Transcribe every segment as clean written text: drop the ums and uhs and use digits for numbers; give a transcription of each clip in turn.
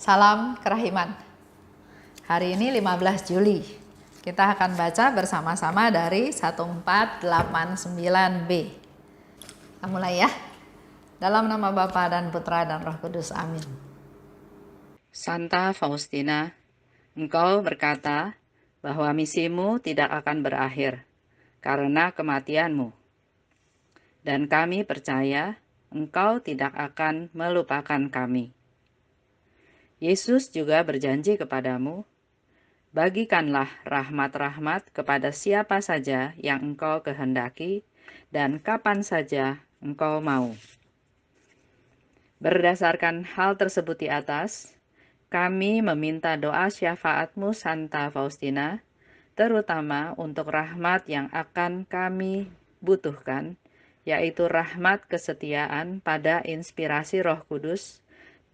Salam kerahiman. Hari ini 15 Juli. Kita akan baca bersama-sama dari 1489b. Kita mulai ya. Dalam nama Bapa dan Putra dan Roh Kudus. Amin. Santa Faustina, engkau berkata bahwa misimu tidak akan berakhir karena kematianmu. Dan kami percaya engkau tidak akan melupakan kami. Yesus juga berjanji kepadamu, bagikanlah rahmat-rahmat kepada siapa saja yang engkau kehendaki dan kapan saja engkau mau. Berdasarkan hal tersebut di atas, kami meminta doa syafaatmu Santa Faustina, terutama untuk rahmat yang akan kami butuhkan, yaitu rahmat kesetiaan pada inspirasi Roh Kudus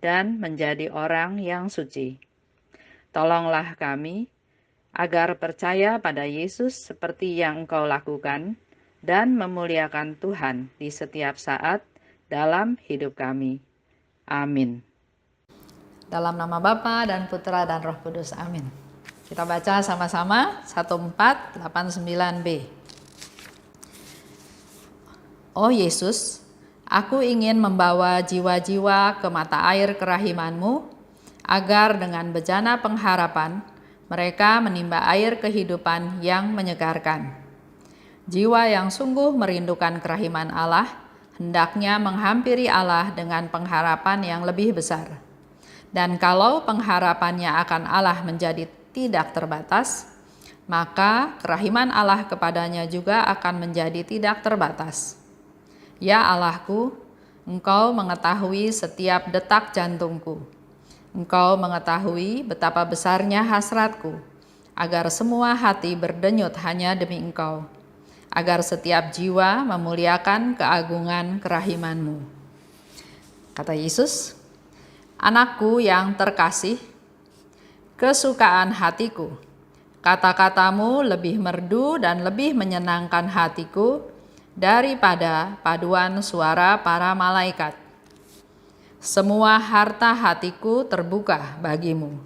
dan menjadi orang yang suci. Tolonglah kami agar percaya pada Yesus seperti yang Engkau lakukan dan memuliakan Tuhan di setiap saat dalam hidup kami. Amin. Dalam nama Bapa dan Putra dan Roh Kudus. Amin. Kita baca sama-sama 1489b. Oh Yesus, aku ingin membawa jiwa-jiwa ke mata air kerahiman-Mu, agar dengan bejana pengharapan mereka menimba air kehidupan yang menyegarkan. Jiwa yang sungguh merindukan kerahiman Allah, hendaknya menghampiri Allah dengan pengharapan yang lebih besar. Dan kalau pengharapannya akan Allah menjadi tidak terbatas, maka kerahiman Allah kepadanya juga akan menjadi tidak terbatas. Ya Allahku, Engkau mengetahui setiap detak jantungku. Engkau mengetahui betapa besarnya hasratku, agar semua hati berdenyut hanya demi Engkau, agar setiap jiwa memuliakan keagungan kerahiman-Mu. Kata Yesus, anakku yang terkasih, kesukaan hatiku, kata-katamu lebih merdu dan lebih menyenangkan hatiku daripada paduan suara para malaikat. Semua harta hatiku terbuka bagimu.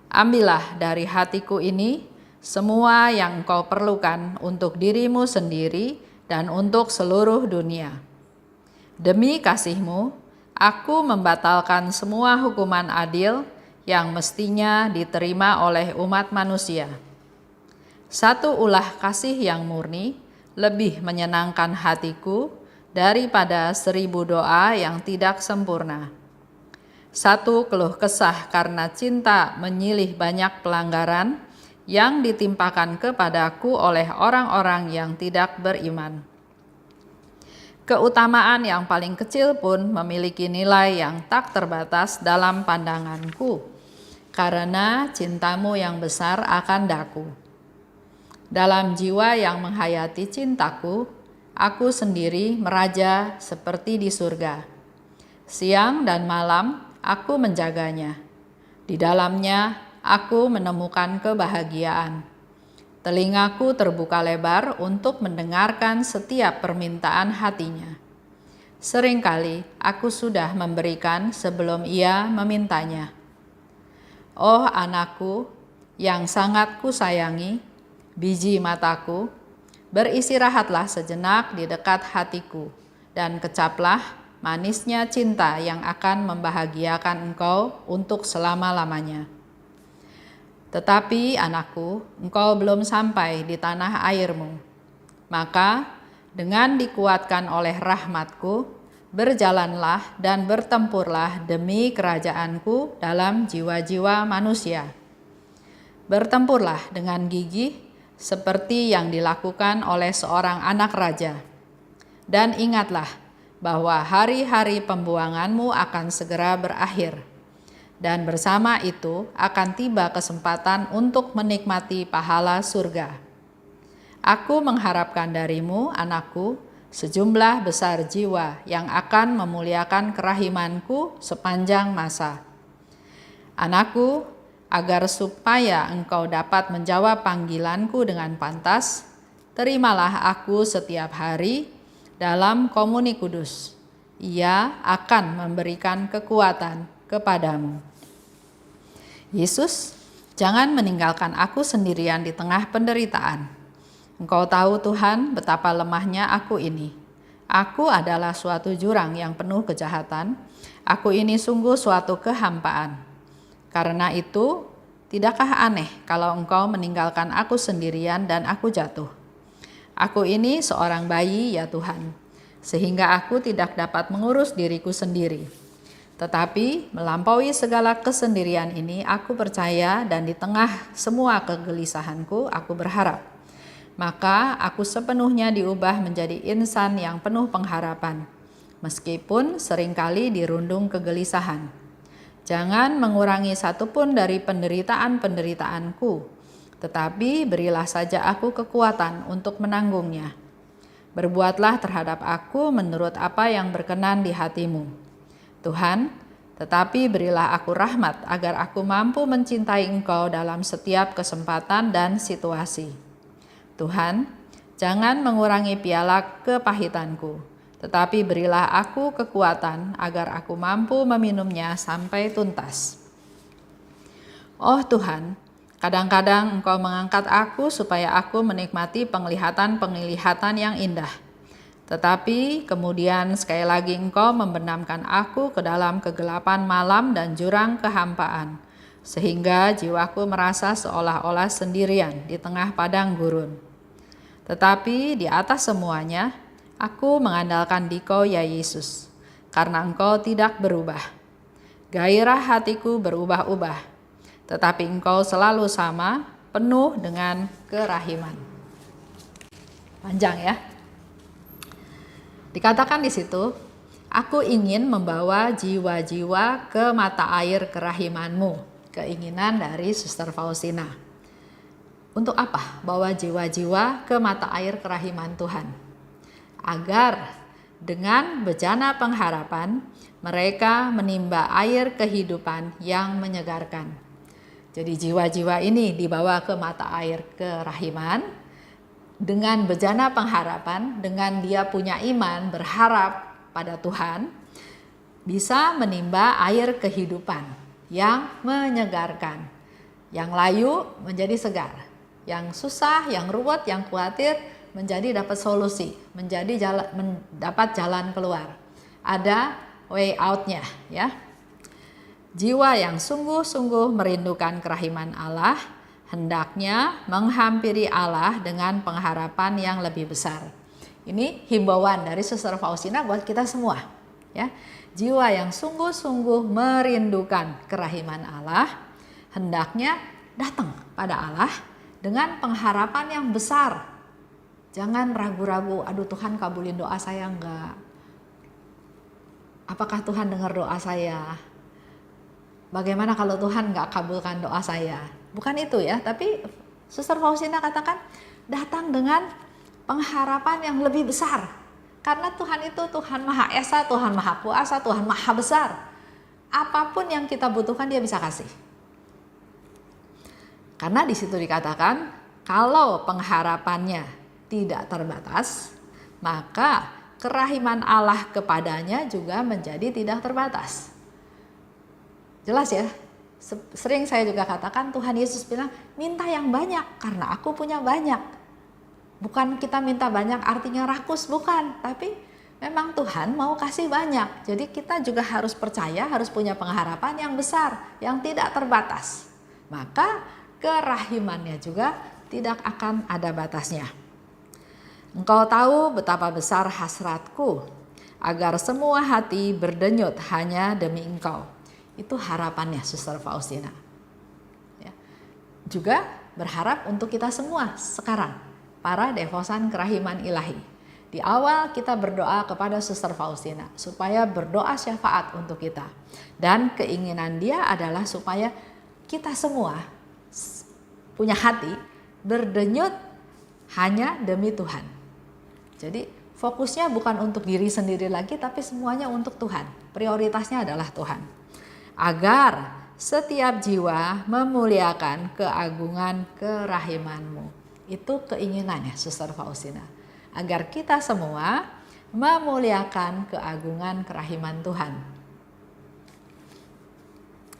Ambillah dari hatiku ini semua yang engkau perlukan untuk dirimu sendiri dan untuk seluruh dunia. Demi kasih-Mu, aku membatalkan semua hukuman adil yang mestinya diterima oleh umat manusia. Satu ulah kasih yang murni lebih menyenangkan hatiku daripada 1000 doa yang tidak sempurna. Satu keluh kesah karena cinta menyilih banyak pelanggaran yang ditimpakan kepadaku oleh orang-orang yang tidak beriman. Keutamaan yang paling kecil pun memiliki nilai yang tak terbatas dalam pandanganku, karena cintamu yang besar akan daku. Dalam jiwa yang menghayati cintaku, aku sendiri meraja seperti di surga. Siang dan malam aku menjaganya. Di dalamnya aku menemukan kebahagiaan. Telingaku terbuka lebar untuk mendengarkan setiap permintaan hatinya. Seringkali aku sudah memberikan sebelum ia memintanya. Oh anakku yang sangat kusayangi, biji mataku, beristirahatlah sejenak di dekat hatiku, dan kecaplah manisnya cinta yang akan membahagiakan engkau untuk selama-lamanya. Tetapi anakku, engkau belum sampai di tanah airmu. Maka dengan dikuatkan oleh rahmatku, berjalanlah dan bertempurlah demi kerajaanku dalam jiwa-jiwa manusia. Bertempurlah dengan gigih, seperti yang dilakukan oleh seorang anak raja. Dan ingatlah bahwa hari-hari pembuanganmu akan segera berakhir. Dan bersama itu akan tiba kesempatan untuk menikmati pahala surga. Aku mengharapkan darimu, anakku, sejumlah besar jiwa yang akan memuliakan kerahimanku sepanjang masa. Anakku, agar supaya engkau dapat menjawab panggilanku dengan pantas, terimalah aku setiap hari dalam komuni kudus. Ia akan memberikan kekuatan kepadamu. Yesus, jangan meninggalkan aku sendirian di tengah penderitaan. Engkau tahu Tuhan betapa lemahnya aku ini. Aku adalah suatu jurang yang penuh kejahatan. Aku ini sungguh suatu kehampaan. Karena itu, tidakkah aneh kalau engkau meninggalkan aku sendirian dan aku jatuh? Aku ini seorang bayi ya Tuhan, sehingga aku tidak dapat mengurus diriku sendiri. Tetapi melampaui segala kesendirian ini, aku percaya dan di tengah semua kegelisahanku, aku berharap. Maka aku sepenuhnya diubah menjadi insan yang penuh pengharapan, meskipun seringkali dirundung kegelisahan. Jangan mengurangi satupun dari penderitaan-penderitaanku, tetapi berilah saja aku kekuatan untuk menanggungnya. Berbuatlah terhadap aku menurut apa yang berkenan di hatimu. Tuhan, tetapi berilah aku rahmat agar aku mampu mencintai Engkau dalam setiap kesempatan dan situasi. Tuhan, jangan mengurangi piala kepahitanku, tetapi berilah aku kekuatan agar aku mampu meminumnya sampai tuntas. Oh Tuhan, kadang-kadang Engkau mengangkat aku supaya aku menikmati penglihatan-penglihatan yang indah. Tetapi kemudian sekali lagi Engkau membenamkan aku ke dalam kegelapan malam dan jurang kehampaan, sehingga jiwaku merasa seolah-olah sendirian di tengah padang gurun. Tetapi di atas semuanya, aku mengandalkan Dikau ya Yesus, karena Engkau tidak berubah. Gairah hatiku berubah-ubah, tetapi Engkau selalu sama, penuh dengan kerahiman. Panjang ya. Dikatakan di situ, aku ingin membawa jiwa-jiwa ke mata air kerahiman-Mu. Keinginan dari Suster Faustina. Untuk apa bawa jiwa-jiwa ke mata air kerahiman Tuhan? Agar dengan bejana pengharapan, mereka menimba air kehidupan yang menyegarkan. Jadi jiwa-jiwa ini dibawa ke mata air kerahiman, dengan bejana pengharapan, dengan dia punya iman, berharap pada Tuhan, bisa menimba air kehidupan yang menyegarkan. Yang layu menjadi segar, yang susah, yang ruwet, yang khawatir menjadi dapat solusi, mendapat jalan keluar. Ada way out-nya ya. Jiwa yang sungguh-sungguh merindukan kerahiman Allah hendaknya menghampiri Allah dengan pengharapan yang lebih besar. Ini himbauan dari Suster Faustina buat kita semua, ya. Jiwa yang sungguh-sungguh merindukan kerahiman Allah hendaknya datang pada Allah dengan pengharapan yang besar. Jangan ragu-ragu, aduh Tuhan kabulin doa saya enggak? Apakah Tuhan dengar doa saya? Bagaimana kalau Tuhan enggak kabulkan doa saya? Bukan itu ya, tapi Suster Faustina katakan datang dengan pengharapan yang lebih besar. Karena Tuhan itu Tuhan Maha Esa, Tuhan Maha Kuasa, Tuhan Maha Besar. Apapun yang kita butuhkan dia bisa kasih. Karena di situ dikatakan kalau pengharapannya tidak terbatas, maka kerahiman Allah kepadanya juga menjadi tidak terbatas. Jelas ya? Sering saya juga katakan Tuhan Yesus bilang minta yang banyak karena aku punya banyak. Bukan kita minta banyak artinya rakus, bukan. Tapi memang Tuhan mau kasih banyak. Jadi kita juga harus percaya, harus punya pengharapan yang besar, yang tidak terbatas. Maka kerahimannya juga tidak akan ada batasnya. Engkau tahu betapa besar hasratku agar semua hati berdenyut hanya demi Engkau. Itu harapannya Suster Faustina. Ya. Juga berharap untuk kita semua sekarang, para devosan kerahiman ilahi. Di awal kita berdoa kepada Suster Faustina supaya berdoa syafaat untuk kita. Dan keinginan dia adalah supaya kita semua punya hati berdenyut hanya demi Tuhan. Jadi fokusnya bukan untuk diri sendiri lagi, tapi semuanya untuk Tuhan. Prioritasnya adalah Tuhan. Agar setiap jiwa memuliakan keagungan kerahiman-Mu. Itu keinginannya Suster Faustina. Agar kita semua memuliakan keagungan kerahiman Tuhan.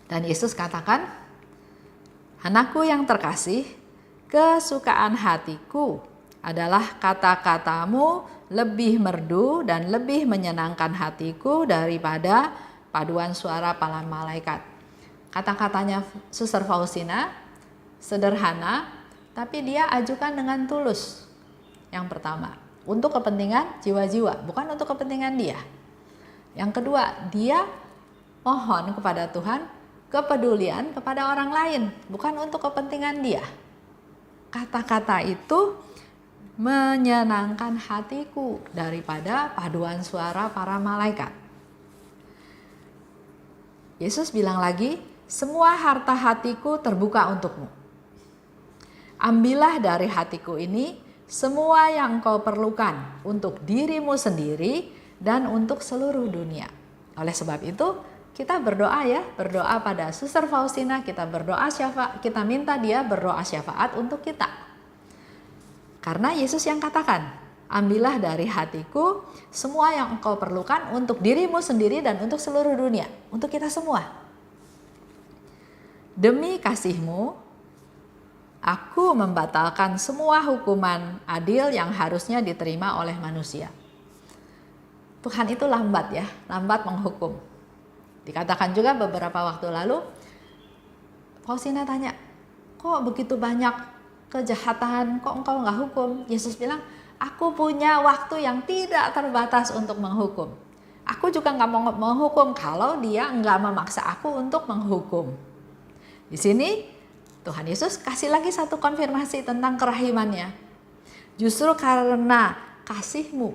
Dan Yesus katakan, Anakku yang terkasih, kesukaan hatiku adalah kata-katamu lebih merdu dan lebih menyenangkan hatiku daripada paduan suara para malaikat. Kata-katanya Suster Faustina sederhana, tapi dia ajukan dengan tulus. Yang pertama, untuk kepentingan jiwa-jiwa, bukan untuk kepentingan dia. Yang kedua, dia mohon kepada Tuhan kepedulian kepada orang lain, bukan untuk kepentingan dia. Kata-kata itu menyenangkan hatiku daripada paduan suara para malaikat. Yesus bilang lagi, semua harta hatiku terbuka untukmu. Ambillah dari hatiku ini semua yang kau perlukan untuk dirimu sendiri dan untuk seluruh dunia. Oleh sebab itu, kita berdoa ya, berdoa pada Suster Faustina, kita berdoa syafaat, kita minta dia berdoa syafaat untuk kita. Karena Yesus yang katakan, ambillah dari hatiku semua yang engkau perlukan untuk dirimu sendiri dan untuk seluruh dunia, untuk kita semua. Demi kasihmu, aku membatalkan semua hukuman adil yang harusnya diterima oleh manusia. Tuhan itu lambat ya, lambat menghukum. Dikatakan juga beberapa waktu lalu, Faustina tanya, kok begitu banyak kejahatan, kok engkau nggak hukum? Yesus bilang, aku punya waktu yang tidak terbatas untuk menghukum. Aku juga nggak mau menghukum kalau dia nggak memaksa aku untuk menghukum. Di sini Tuhan Yesus kasih lagi satu konfirmasi tentang kerahimannya. Justru karena kasihmu,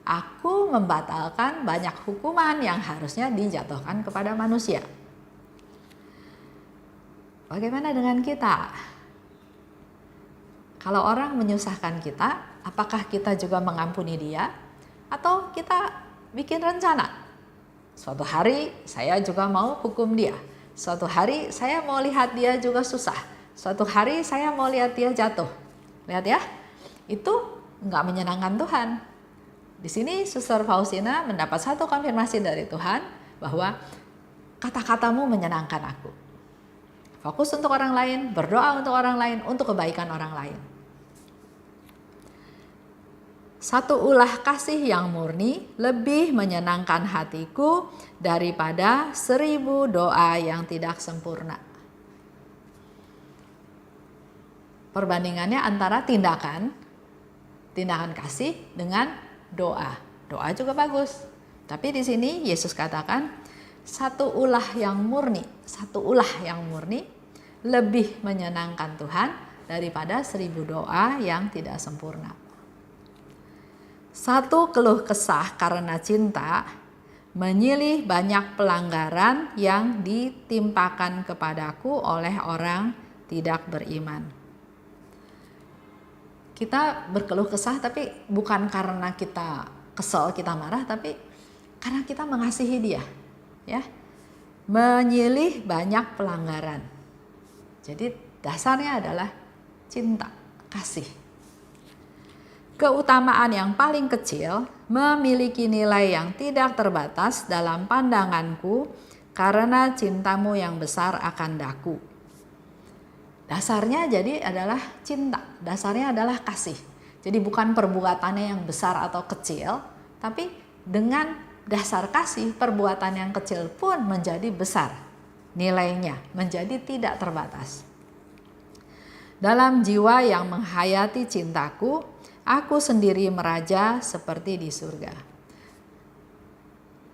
aku membatalkan banyak hukuman yang harusnya dijatuhkan kepada manusia. Bagaimana dengan kita? Kalau orang menyusahkan kita, apakah kita juga mengampuni dia? Atau kita bikin rencana? Suatu hari saya juga mau hukum dia. Suatu hari saya mau lihat dia juga susah. Suatu hari saya mau lihat dia jatuh. Lihat ya, itu nggak menyenangkan Tuhan. Di sini Suster Faustina mendapat satu konfirmasi dari Tuhan bahwa kata-katamu menyenangkan aku. Fokus untuk orang lain, berdoa untuk orang lain, untuk kebaikan orang lain. Satu ulah kasih yang murni lebih menyenangkan hatiku daripada 1000 doa yang tidak sempurna. Perbandingannya antara tindakan kasih dengan doa. Doa juga bagus. Tapi di sini Yesus katakan satu ulah yang murni lebih menyenangkan Tuhan daripada 1000 doa yang tidak sempurna. Satu keluh kesah karena cinta menyilih banyak pelanggaran yang ditimpakan kepadaku oleh orang tidak beriman. Kita berkeluh kesah tapi bukan karena kita kesel, kita marah, tapi karena kita mengasihi dia, ya. Menyilih banyak pelanggaran. Jadi dasarnya adalah cinta, kasih. Keutamaan yang paling kecil memiliki nilai yang tidak terbatas dalam pandanganku karena cintamu yang besar akan daku. Dasarnya jadi adalah cinta, dasarnya adalah kasih. Jadi bukan perbuatannya yang besar atau kecil, tapi dengan dasar kasih, perbuatan yang kecil pun menjadi besar nilainya, menjadi tidak terbatas. Dalam jiwa yang menghayati cintaku, aku sendiri meraja seperti di surga.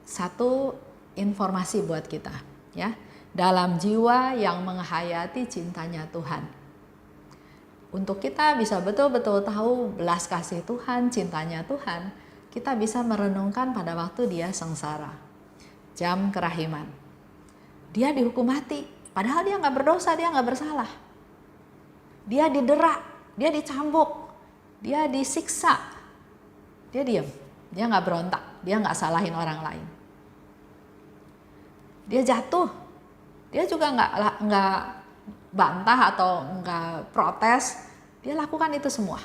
Satu informasi buat kita, ya. Dalam jiwa yang menghayati cintanya Tuhan. Untuk kita bisa betul-betul tahu belas kasih Tuhan, cintanya Tuhan, kita bisa merenungkan pada waktu dia sengsara. Jam kerahiman. Dia dihukum mati, padahal dia nggak berdosa, dia nggak bersalah. Dia didera, dia dicambuk, dia disiksa, dia diam, dia nggak berontak, dia nggak salahin orang lain. Dia jatuh, dia juga nggak bantah atau nggak protes, dia lakukan itu semua.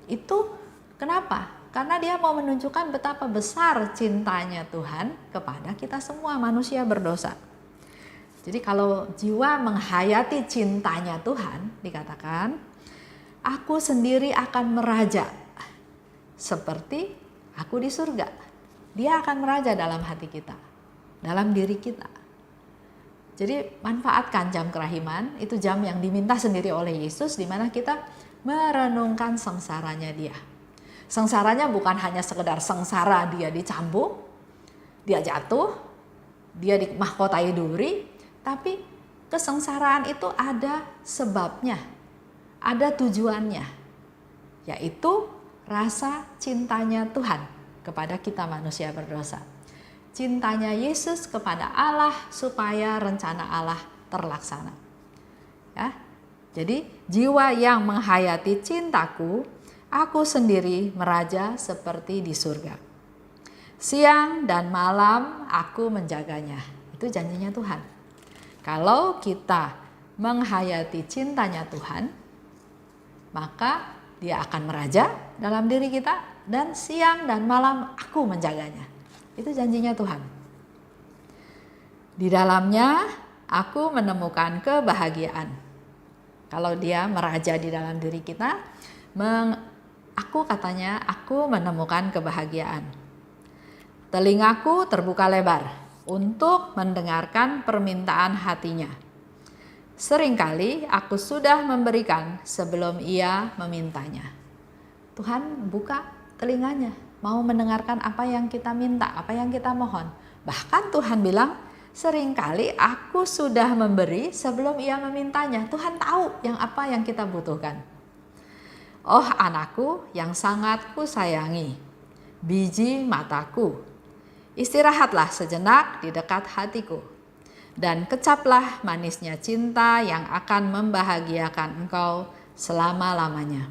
Itu kenapa? Karena dia mau menunjukkan betapa besar cintanya Tuhan kepada kita semua manusia berdosa. Jadi kalau jiwa menghayati cintanya Tuhan, dikatakan, aku sendiri akan meraja seperti aku di surga. Dia akan meraja dalam hati kita, dalam diri kita. Jadi manfaatkan jam kerahiman, itu jam yang diminta sendiri oleh Yesus, di mana kita merenungkan sengsaranya Dia. Sengsaranya bukan hanya sekedar sengsara dia dicambuk, dia jatuh, dia dimahkotai duri, tapi kesengsaraan itu ada sebabnya, ada tujuannya, yaitu rasa cintanya Tuhan kepada kita manusia berdosa. Cintanya Yesus kepada Allah supaya rencana Allah terlaksana. Ya. Jadi jiwa yang menghayati cintaku, aku sendiri meraja seperti di surga. Siang dan malam aku menjaganya. Itu janjinya Tuhan. Kalau kita menghayati cintanya Tuhan, maka Dia akan meraja dalam diri kita, dan siang dan malam aku menjaganya. Itu janjinya Tuhan. Di dalamnya aku menemukan kebahagiaan. Kalau Dia meraja di dalam diri kita, aku menemukan kebahagiaan. Telingaku terbuka lebar untuk mendengarkan permintaan hatinya. Seringkali aku sudah memberikan sebelum Ia memintanya. Tuhan buka telinganya, mau mendengarkan apa yang kita minta, apa yang kita mohon. Bahkan Tuhan bilang, seringkali aku sudah memberi sebelum Ia memintanya. Tuhan tahu apa yang kita butuhkan. Oh anakku yang sangat kusayangi, biji mataku, istirahatlah sejenak di dekat hatiku, dan kecaplah manisnya cinta yang akan membahagiakan engkau selama-lamanya.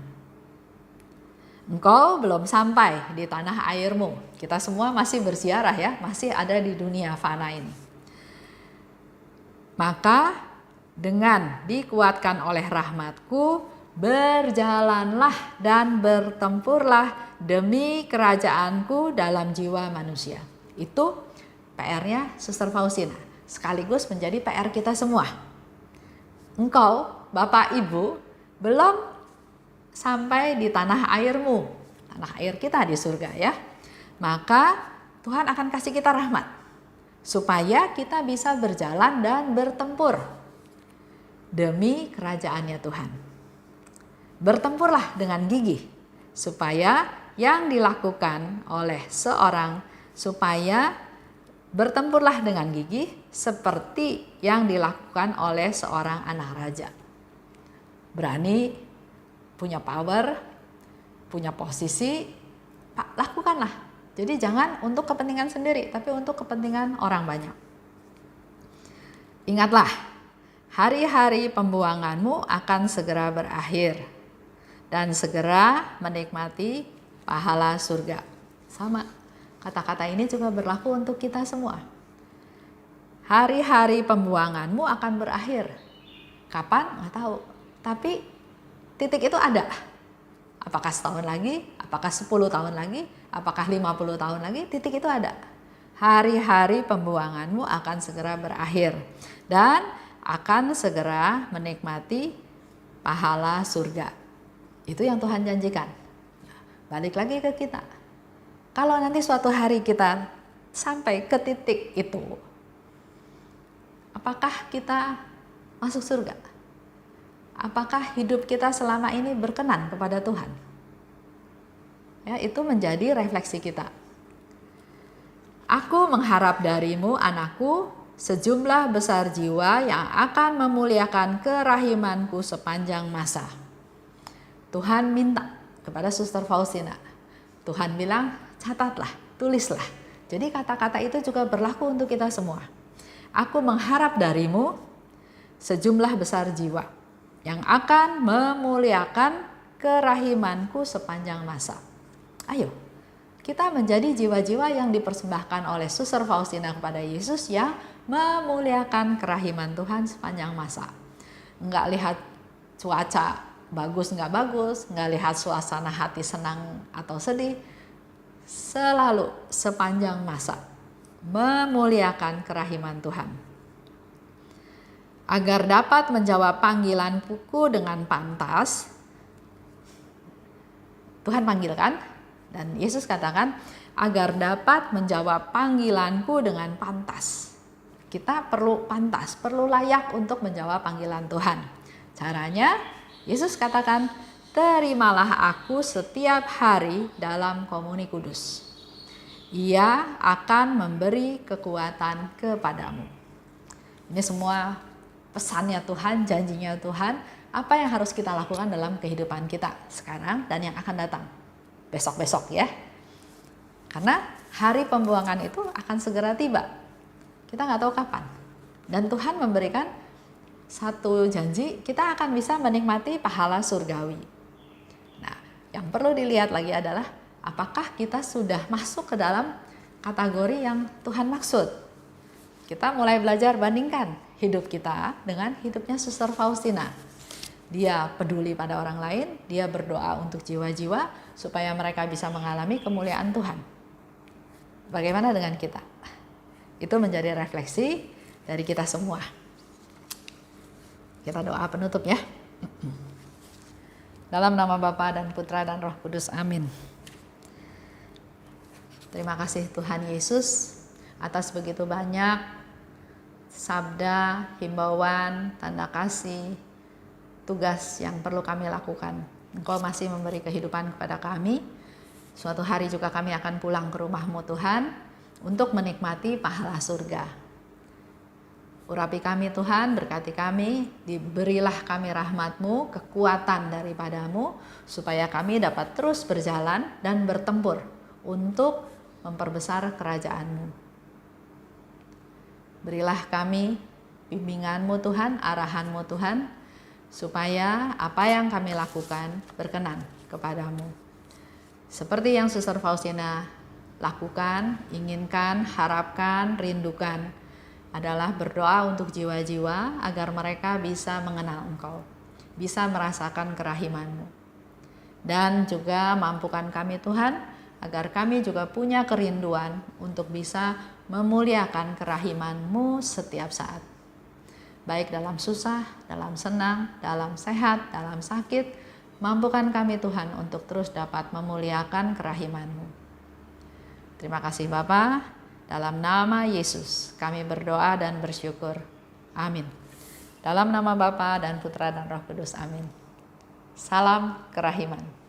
Engkau belum sampai di tanah airmu. Kita semua masih berziarah ya, masih ada di dunia fana ini. Maka dengan dikuatkan oleh rahmatku, berjalanlah dan bertempurlah demi kerajaanku dalam jiwa manusia. Itu PR-nya Suster Faustina, sekaligus menjadi PR kita semua. Engkau, Bapak Ibu, belum sampai di tanah airmu, tanah air kita di surga ya. Maka Tuhan akan kasih kita rahmat, supaya kita bisa berjalan dan bertempur demi kerajaannya Tuhan. Bertempurlah dengan gigih, supaya yang dilakukan oleh bertempurlah dengan gigih seperti yang dilakukan oleh seorang anak raja. Berani, punya power, punya posisi, lakukanlah. Jadi jangan untuk kepentingan sendiri, tapi untuk kepentingan orang banyak. Ingatlah, hari-hari pembuanganmu akan segera berakhir dan segera menikmati pahala surga. Sama, kata-kata ini juga berlaku untuk kita semua. Hari-hari pembuanganmu akan berakhir. Kapan? Nggak tahu. Tapi titik itu ada. Apakah setahun lagi? Apakah 10 tahun lagi? Apakah 50 tahun lagi? Titik itu ada. Hari-hari pembuanganmu akan segera berakhir dan akan segera menikmati pahala surga. Itu yang Tuhan janjikan. Balik lagi ke kita. Kalau nanti suatu hari kita sampai ke titik itu, apakah kita masuk surga? Apakah hidup kita selama ini berkenan kepada Tuhan? Ya, itu menjadi refleksi kita. Aku mengharap darimu, anakku, sejumlah besar jiwa yang akan memuliakan kerahimanku sepanjang masa. Tuhan minta kepada Suster Faustina. Tuhan bilang, catatlah, tulislah. Jadi kata-kata itu juga berlaku untuk kita semua. Aku mengharap darimu sejumlah besar jiwa yang akan memuliakan kerahimanku sepanjang masa. Ayo, kita menjadi jiwa-jiwa yang dipersembahkan oleh Suster Faustina kepada Yesus yang memuliakan kerahiman Tuhan sepanjang masa. Enggak lihat cuaca bagus nggak bagus, nggak lihat suasana hati senang atau sedih. Selalu sepanjang masa memuliakan kerahiman Tuhan. agar dapat menjawab panggilanku dengan pantas. Tuhan panggilkan, dan Yesus katakan, agar dapat menjawab panggilanku dengan pantas. Kita perlu pantas, perlu layak untuk menjawab panggilan Tuhan. Caranya, Yesus katakan, terimalah aku setiap hari dalam komuni kudus. Ia akan memberi kekuatan kepadamu. Ini semua pesannya Tuhan, janjinya Tuhan, apa yang harus kita lakukan dalam kehidupan kita sekarang dan yang akan datang. Besok-besok ya. Karena hari pembuangan itu akan segera tiba. Kita nggak tahu kapan. Dan Tuhan memberikan satu janji, kita akan bisa menikmati pahala surgawi. Nah, yang perlu dilihat lagi adalah apakah kita sudah masuk ke dalam kategori yang Tuhan maksud. Kita mulai belajar bandingkan hidup kita dengan hidupnya Suster Faustina. Dia peduli pada orang lain, dia berdoa untuk jiwa-jiwa supaya mereka bisa mengalami kemuliaan Tuhan. Bagaimana dengan kita? Itu menjadi refleksi dari kita semua. Kita doa penutup ya. Dalam nama Bapa dan Putra dan Roh Kudus, amin. Terima kasih Tuhan Yesus atas begitu banyak sabda, himbauan, tanda kasih, tugas yang perlu kami lakukan. Engkau masih memberi kehidupan kepada kami. Suatu hari juga kami akan pulang ke rumah-Mu Tuhan untuk menikmati pahala surga. Urapi kami Tuhan, berkati kami, diberilah kami rahmat-Mu, kekuatan daripada-Mu, supaya kami dapat terus berjalan dan bertempur untuk memperbesar kerajaan-Mu. Berilah kami bimbingan-Mu Tuhan, arahan-Mu Tuhan, supaya apa yang kami lakukan berkenan kepadamu. Seperti yang Suster Faustina lakukan, inginkan, harapkan, rindukan, adalah berdoa untuk jiwa-jiwa agar mereka bisa mengenal Engkau, bisa merasakan kerahiman-Mu. Dan juga mampukan kami Tuhan, agar kami juga punya kerinduan untuk bisa memuliakan kerahiman-Mu setiap saat. Baik dalam susah, dalam senang, dalam sehat, dalam sakit, mampukan kami Tuhan untuk terus dapat memuliakan kerahiman-Mu. Terima kasih Bapa, dalam nama Yesus kami berdoa dan bersyukur. Amin. Dalam nama Bapa dan Putra dan Roh Kudus, amin. Salam kerahiman.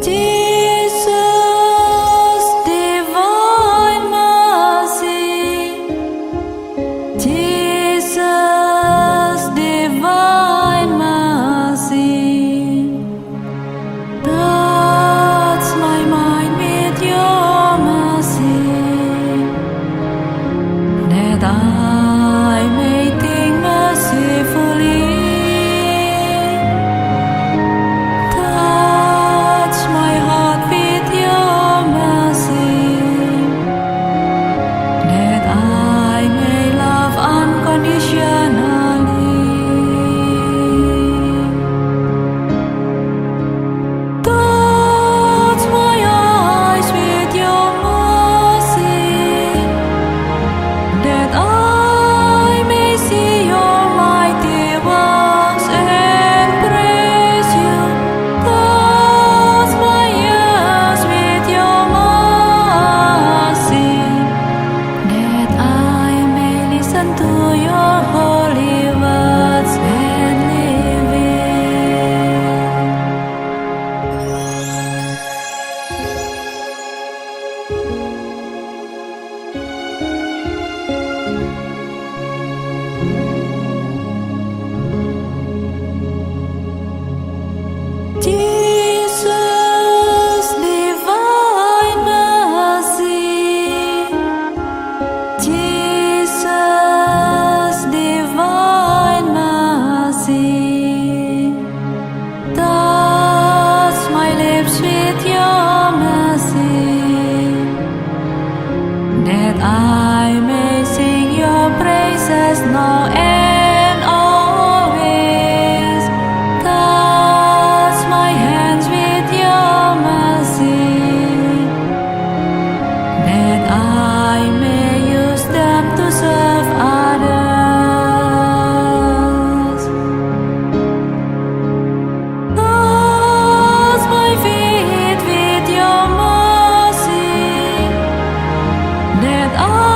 Jesus I may sing your praises now and always. Touch my hands with your mercy, that I may use them to serve others. Touch my feet with your mercy, that I